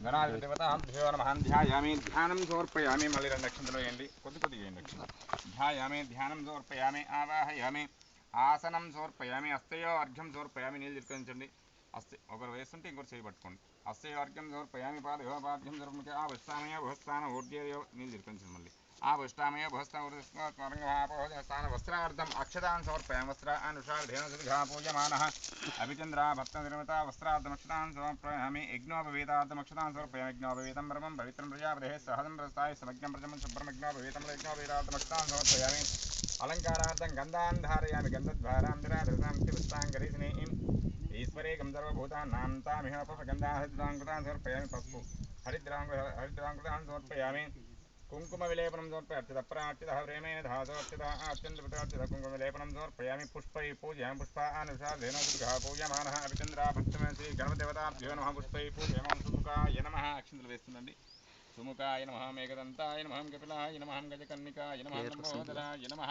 गणाधिपतिदेवताभ्यो नमः ध्यायामि ध्यानं समर्पयामि मल्ली రెండు అక్షంతలు వేయండి కొద్ది వేయండి ध्यायामि ध्यानं समर्पयामि आवाहयामि ఆసనం సమర్పయామి అస్తయో అర్ఘ్యం సమర్పయామి నీళ్ళు తిరిగించండి అస్తే ఒకరు వేస్తుంటే ఇంకొకరు చేయి పట్టుకోండి అస్తయో అర్ఘ్యం సమర్పయామి పాదయో పాద్యం సమర్పయామి ఆ వస్తామయ భవస్థాన ఊర్జేయో నీళ్ళు తిరిగించండి మళ్ళీ ఆ వస్తామయ భవస్థాన వస్త్రార్థం అక్షతాన్ సమర్పయామి వస్త్రానుషాధేన పూజమానः అభిచంద్ర భక్త నిర్మిత వస్త్రార్థం అక్షతాన్ సమర్పయామి యజ్ఞోపవేదార్థం అక్షతాన్ సమర్పయామి యజ్ఞోపవేదం బ్రహ్మం పవిత్రం ప్రజాపతే సహజం ప్రస్థాయ సమజ్ఞం ప్రజమం శుభ్రం యజ్ఞోపవేదం యజ్ఞోపవేదార్థం అక్షతాన్ సమర్పయామి अलंकारार्थं गंधान् धारयामि गंधद्वारां निराधृतां पुष्पाङ्गरीष्णीं ईश्वरे गन्धर्वभूतानां तामिह अपगन्धाहरिद्राङ्कृतान् समर्पयामि पस्पु हरिद्राङ्कृतान् समर्पयामि कुङ्कुमविलेपनं समर्पयामि अर्चितप्रार्चितः प्रेमेण धासोर्चितः अत्यन्तपुत्रार्चितः कुङ्कुमविलेपनं समर्पयामि पुष्पैः पूजयामि पुष्पानुषाधेन सुगः पूज्यमानः अभिचन्द्रा भक्तमे श्री गणपतिदेवताभ्यो नमः पुष्पैः पूजयामि सुमुखाय नमः अक्षिंतलु వేస్తుండండి सुमुखाय नमः मेघदन्ताय नमः कपिलाय नमः गजकर्णिकाय नमः लम्बोदराय नमः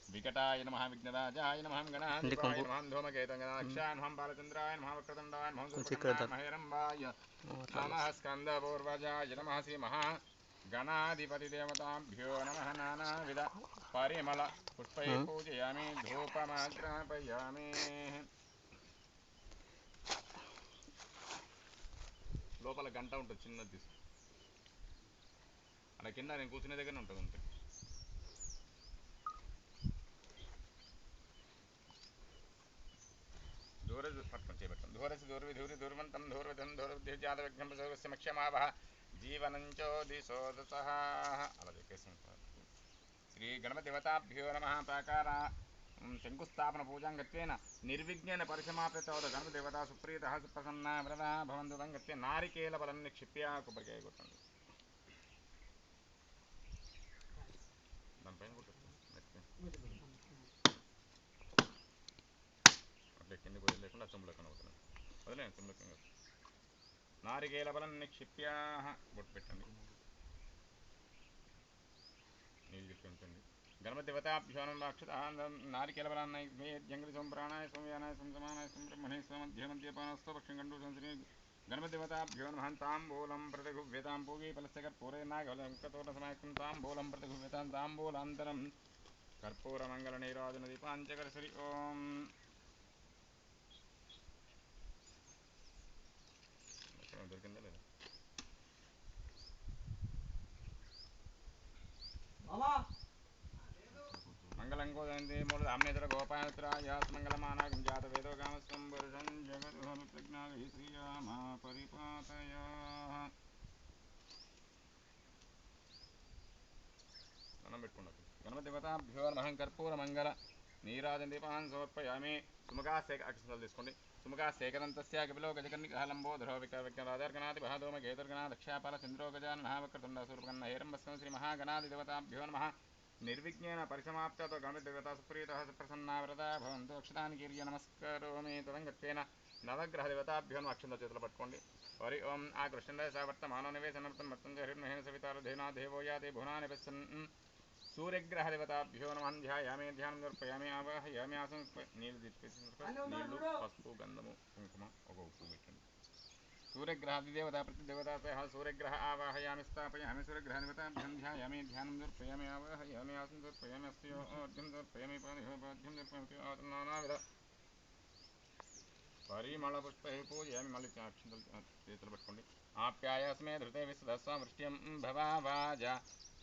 विकटाय नमः विघ्नराजाय नमः गणाधिपाय नमः धूमकेतुगणाक्षाय नमः बालचन्द्राय नमः वक्रतुण्डाय नमः सूर्पकर्णाय महेरम्बाय नमः स्कन्दपूर्वजाय नमः श्रीमहा गणाधिपतिदेवताभ्यो नमः नानाविध परिमल पुष्पैः पूजयामि धूपमाग्रापयामि లోపల గంట ఉంటుంది చిన్నది తీసు అలా కింద నేను కూర్చునే దగ్గర ఉంటుంది అంతే దూర పట్టుకొని చేపట్టుకోండి దూరసి దూరవిధూరి దూర్వంతం దూరవిధం దూరవిద్యాదవిఘ్నం సమక్షమావహ జీవనంచోదిశోదస అలా చెప్పేసి శ్రీ గణపతిదేవతాభ్యో నమః ప్రాకార శంకుస్థాపన పూజాం గత్వేన నిర్విఘ్నేన పరిసమాప్యతోద గణపతిదేవతా సుప్రీతః సుప్రసన్నా వరదా భవంతు తం గత్వే నారికేల బలం నిక్షిప్య కొబ్బరికాయ కొట్టండి దానిపైన కొట్టండి అట్లే కింద కూడా లేకుండా చెంబులో కనబడుతున్నాను వదిలేండి చెంబులో కింద నారికేల బలం నిక్షిప్య బొట్టు పెట్టండి నీళ్ళు తిప్పించండి गणपतिदेवताभ्यो नमः अक्षतान् नारिकेलबलान्नाय जङ्गलिसोमप्राणाय सोमयानाय सोमसमानाय सोमब्रह्मणे सोमध्यमद्यपानस्तो पक्षङ्कण्डूषं श्री गणपतिदेवताभ्यो नमः ताम्बूलं प्रतिगुह्यतां पूगी फलस्य कर्पूरेणागलङ्कतोरणसमायुक्तं ताम्बूलं प्रतिगुह्यतां ताम्बूलान्तरं कर्पूरमङ्गलनीराजनदीपाञ्चकरसरि ओं దొరికిందా లేదా मंगलंगोदंते मूल धामनेत्र गोपायत्रायास मंगलमानागं जात वेदो गामस्वं पुरुषं जगदनुप्रज्ञाहि श्रीरामा परिपातया नमः पेट्टुकोंडि गणपतिदेवताभ्यो नमः कर्पूर मंगल नीराजन दीपान् समर्पयामि सुमुखा सेक अक्षतल తీసుకోండి सुमुखा सेकदन्तस्य कपिलो गजकर्णिकः लम्बोदरो विकर्णराजर्गणाधिपः धूमकेतुर्गणा दक्षापाल चन्द्रो गजाननः वक्रतुण्डः सूर्पकर्णः हेरम्बस्कं श्रीमहागणाधिदेवताभ्यो नमः निर्विघ्नेन परिसमाप्ततो गणपतिदेवता सुप्रीतः सुप्रसन्ना व्रता भवन्तु अक्षतानि कीर्य नमस्करोमि तदङ्गत्वेन नवग्रहदेवताभ्यो अक्षन्तल చేతులు పట్టుకోండి हरि ओं आकृष्णन्दय सावर्तमानो निवेशनर्थं मत्तं हरिर्महेन सवितारधेना देवो याते भुवनानि पश्यन् सूर्यग्रहदेवताभ्यो नमः ध्यायामि ध्यानं समर्पयामि आवाहयामि आसनं నీళ్ళు నీళ్ళు పసుపు గంధము కుంకుమ ఒక ఉప్పు పెట్టండి सूर्यग्रहादिदेवता प्रतिदेवता सह सूर्यग्रह आवाहयामि स्थापयामि सूर्यग्रहदेवताभ्यं ध्यायामि ध्यानं समर्पयामि आवाहयामि आसनं समर्पयामि अस्यो अर्घ्यं समर्पयामि पाद्यं समर्पयामि नानाविध परिमलपुष्पैः पूजयामि मल्లి అక్షంతలు చేతులు పట్టుకోండి आप्यायस्मे धृते विश्वस्व वृष्ट्यं भवावाज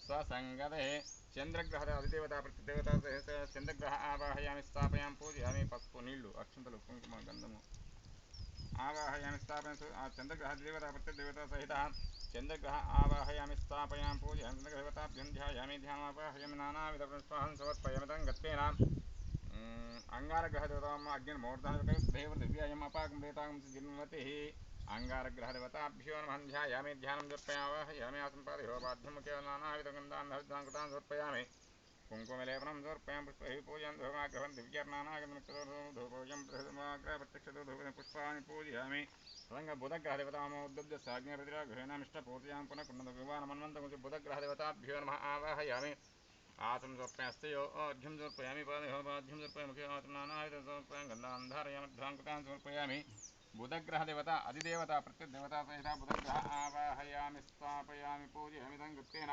स्वसङ्गते चंद्रग्रह अधिदेवता प्रतिदेवता चंद्रग्रह आवाहयामि स्थापयामि पूजयामि पసుపు నీళ్ళు అక్షంతలు కుంకుమ గంధము आवाहयामि स्थापयामि चंद्रग्रह अधिदेवता प्रतिदेवता सहित चंद्रग्रह आवाहयामि स्थापयामि पूजयामि चंद्रग्रहदेवताभ्यं ध्यायामि ध्यानमावाहयामि नानाविध पुष्पान् समर्पयामि तं गत्वेन अंगारग्रहदेवताम् अग्निर्मूर्धनदेव दिव्यायम् अपाकं वेताकं जिन्वतिः अंगारग्रहदेवताभ्यो नमः ध्यायामि ध्यानं समर्पयामि आसनं पादयोपाद्यं मुखे नानाविधगन्धान् हरिद्रान् कृतान् समर्पयामि कुङ्कुमलेपनं समर्पयामि पुष्पैः पूजयामि धूमाग्रहं दिव्यर्नानागतमुक्तधूपोऽयं प्रथमाग्रहप्रत्यक्षतो धूपेन पुष्पाणि पूजयामि तदङ्ग बुधग्रहदेवतामोद्युब्य साज्ञाप्रतिग्रहेणामिष्टपूजयामि पुनः कुण्डविवानमन्वन्तमुचि बुधग्रहदेवताभ्यो नमः आवाहयामि आसनं समर्पयामि हस्तयो अर्घ्यं समर्पयामि पादयोपाद्यं समर्पयामि मुखे आसनं नानाविधं समर्पयामि गन्धान् धारयामि ध्वां कृतान् समर्पयामि बुधग्रहदेवता अधिदेवता प्रत्यदेवता सहित बुधग्रह आवाहयामि स्थापयामि पूजयामि तङ्गत्वेन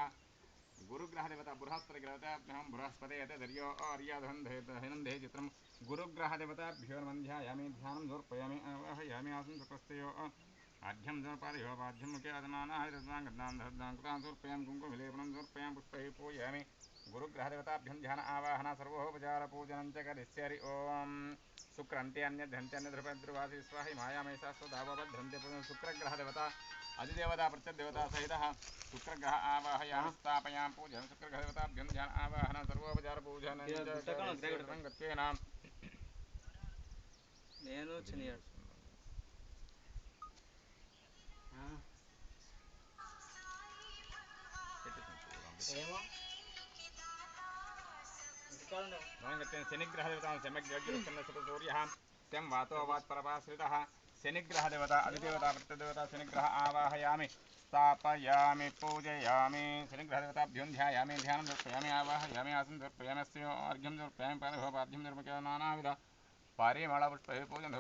गुरुग्रहदेवता बृहस्पतिग्रहदेवताभ्यां बृहस्पते दर्यो आर्याधन्धे चित्रं गुरुग्रहदेवताभ्यो नमः ध्यायामि ध्यानं समर्पयामि आवाहयामि आसनं चक्रस्थयो आढ्यं समर्पयामि वाढ्यं मुखे आसनानाः रत्नां कृतां समर्पयामि कुङ्कुमविलेपनं समर्पयामि पुष्पैः पूजयामि गुरुग्रहदेवताभ्यं ध्यान आवाहन सर्वोपचारपूजनं च करिष्यामि ॐ शुक्रन्ते अन्यध्यन्त्यन्यध्रुवद्रुवासि स्वाहि मायामयसा स्वधावबद्धन्ते शुक्रग्रहदेवता अधिदेवता प्रत्यदेवता सहितः शुक्रग्रह आवाहयामि स्थापयामि पूजयामि शुक्रग्रहदेवताभ्यं ध्यान आवाहन सर्वोपचारपूजनं च गत्वेन నేను చినియాడు ఏమో शनिग्रहदेवता सम्यक् सं वातो वात्परपाश्रितः शनिग्रहदेवता अधिदेवता प्रत्यदेवता शनिग्रह आवाहयामि स्थापयामि पूजयामि शनिग्रहदेवताभ्यों ध्यायामि ध्यानं समर्पयामि आवाहयामि आसनं समर्पयामि अर्घ्यं समर्पयामि पादहोपाद्यं निर्मके नानाविध परिमलपुष्पैः पूजन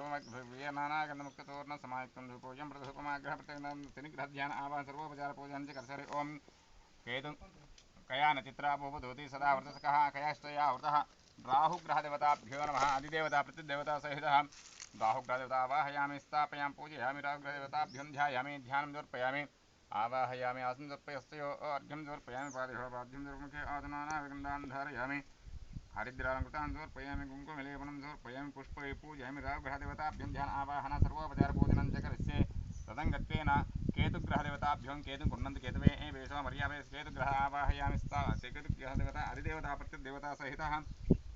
नानागन्धमुक्ततोरणसमायुक्तं धूपोजं प्रधूपमाग्रह प्रत्येकं शनिग्रहध्यान आवाहन सर्वोपचारपूजनं च कर्षरि ओं केतु कयान चित्राभूपधूति सदा व्रतसकः कयाश्चयावृतः राहुग्रहदेवताभ्यो नमः अधिदेवता प्रतिदेवता सहितः राहुग्रहदेवता आवाहयामि स्थापयामि पूजयामि राहुग्रहदेवताभ्यं ध्यायामि ध्यानं समर्पयामि आवाहयामि आसनं समर्पयस्तयो अर्घ्यं समर्पयामि पादयोपाद्यं निर्मुखे आसनानाविगन्धान् धारयामि हरिद्रालङ्कृतान् समर्पयामि कुङ्कुमलेपनं समर्पयामि पुष्पैः पूजयामि राहुग्रहदेवताभ्यं ध्यान आवाहन सर्वोपचारपूजनं च करिष्ये तदङ्गत्वेन केतुग्रहदेवताभ्यों केतुं कुर्वन्ति केतवे वेशो मर्यावे केतुग्रह आवाहयामि केतुग्रहदेवता अधिदेवता प्रत्यदेवता सहितः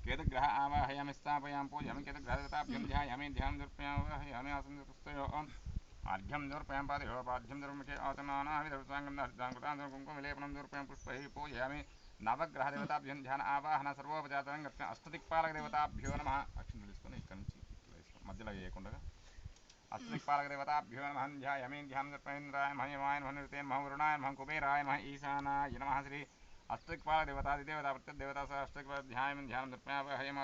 केतुग्रह आवाहयामि स्थापयामि पूजयामि केतुग्रहदेवताभ्यं ध्यायामि ध्यानं समर्पयामि आसनस्तयो अर्घ्यं समर्पयामि पादयोपाद्यं निर्मुखे आसनानाविधर्ताङ्गं कुङ्कुमलेपनं समर्पयामि पुष्पैः पूजयामि नवग्रहदेवताभ्यं ध्यान आवाहन सर्वोपचारं अष्टदिक्पालकदेवताभ्यो नमः अक्षिंతలు తీసుకొని ఇక్కడ నుంచి మధ్యలో వేయకుండా अष्टदिक्पालकदेवताभ्यो नमः ध्यायामि ध्यानं समर्पयामि महेवाय नमः निरुतेन नमः वरुणाय नमः कुबेराय नमः ईशानाय नमः श्री अष्टदिक्पालकदेवता अधिदेवता प्रत्यदेवता सह अष्टदिक्पालकध्यायामि ध्यानं समर्पयामि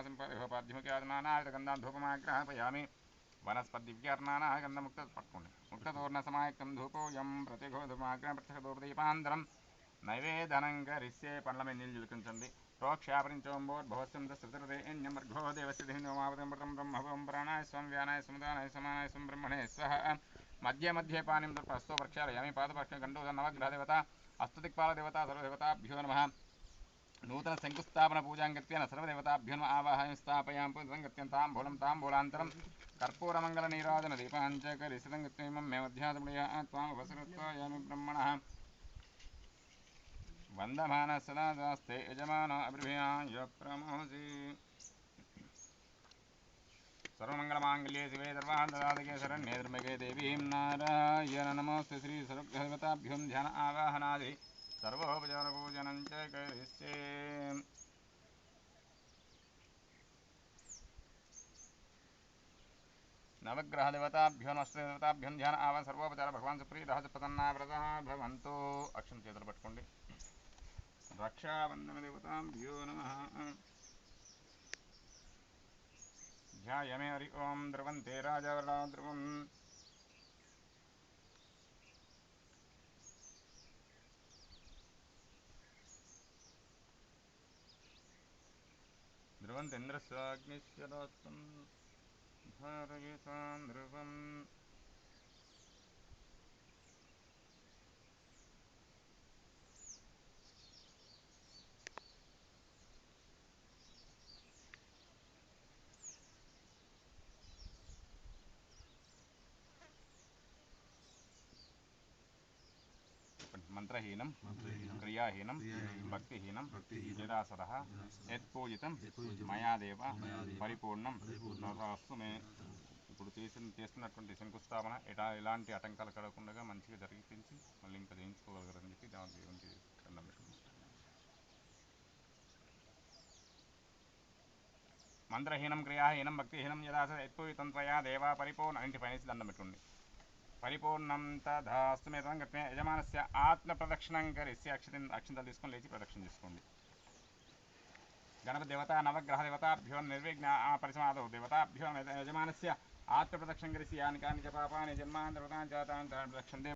पाद्यमुखे आसनानाविधगन्धान् धूपमाग्रहपयामि वनस्पतिव्यर्णानाः गन्धमुक्तमुक्ततोरणसमायुक्तं धूपोऽयं प्रतिघोधूपमाग्रहं प्रत्यक्षधूपदीपान्तरं नैवेदनं करिष्ये పండ్లమే నీళ్ళు చిలుకించండి प्रोक्षापरिञ्चोम्बोर्भवस्यं तस्सृतिर्देन्यमर्घो देवस्य धिन्योमावतं ब्रह्मभं प्राणाय स्वं व्यानाय समुदानाय समानाय स्वं ब्रह्मणे स्वः मध्ये मध्ये पानिं तत्पस्तो प्रक्षालयामि पादपक्षगण्डोदर नवग्रहदेवता अष्टदिक्पालदेवता सर्वदेवताभ्यो नमः नूतन शङ्कुस्थापन पूजां गत्वेन सर्वदेवताभ्यो नमः आवाहयामि स्थापयामि पुनः गत्यं ताम्बूलान्तरं कर्पूरमङ्गलनीराजन दीपाञ्चकरिसितं गत्वेमं मे मध्यात्मया त्वामुपसृत्वायामि ब्रह्मणः वन्दमान सदा दास्ते यजमान अब्रवीणाय प्रमोसि सर्वमङ्गलमाङ्गल्ये शिवे सर्वान्तदादिके शरण्ये त्र्यम्बके देवीं नारायण नमोऽस्तु श्री सर्वदेवताभ्यों ध्यान आवाहनादि सर्वोपचारपूजनं च करिष्ये नवग्रहदेवताभ्यो अष्टदेवताभ्यों ध्यान आवाहन सर्वोपचार भगवान् सुप्रीतः प्रसन्नाव्रतः भवन्तु अक्षं చేతులు పట్టుకోండి रक्षाबन्धनदेवताभ्यो नमः ध्यायामि हरि ओं ध्रुवन्ते राजावला ध्रुवम् ध्रुवन्तेन्द्रस्वाग्निश्चरास्तं धारयतां ध्रुवम् मंत्रहीनं क्रियाहीनं भक्तिहीनं निरासरः यत्पूजितं मया देव परिपूर्णं तथास्तु మే ఇప్పుడు చేస్తున్నటువంటి శంకుస్థాపన ఎలాంటి ఆటంకాలు కలగకుండా మంచిగా జరిపించి మళ్ళీ ఇంకా చేయించుకోగలరని చెప్పి దేవునికి దండం పెట్టుకుంటాం. మంత్రహీనం క్రియాహీనం భక్తిహీనం యదాస యత్పూజితం త్వయా దేవా పరిపూర్ణ ఇంటి పైన దండం పెట్టుకోండి. పరిపూర్ణం తధాస్తు మీద యజమానస్య ఆత్మ ప్రదక్షిణం కరిసి అక్షింతలు తీసుకొని లేచి ప్రదక్షిణ చేసుకోండి. గణపతి దేవత నవగ్రహ దేవతాభ్యో నిర్విఘ్న పరిసమాదౌ దేవతాభ్యో యజమానస్య ఆత్మప్రదక్షిణ కరిసి యాని కాని చ పాపాని జన్మాంతరతాన్ జాతాన్ తాన్ ప్రదక్షంతే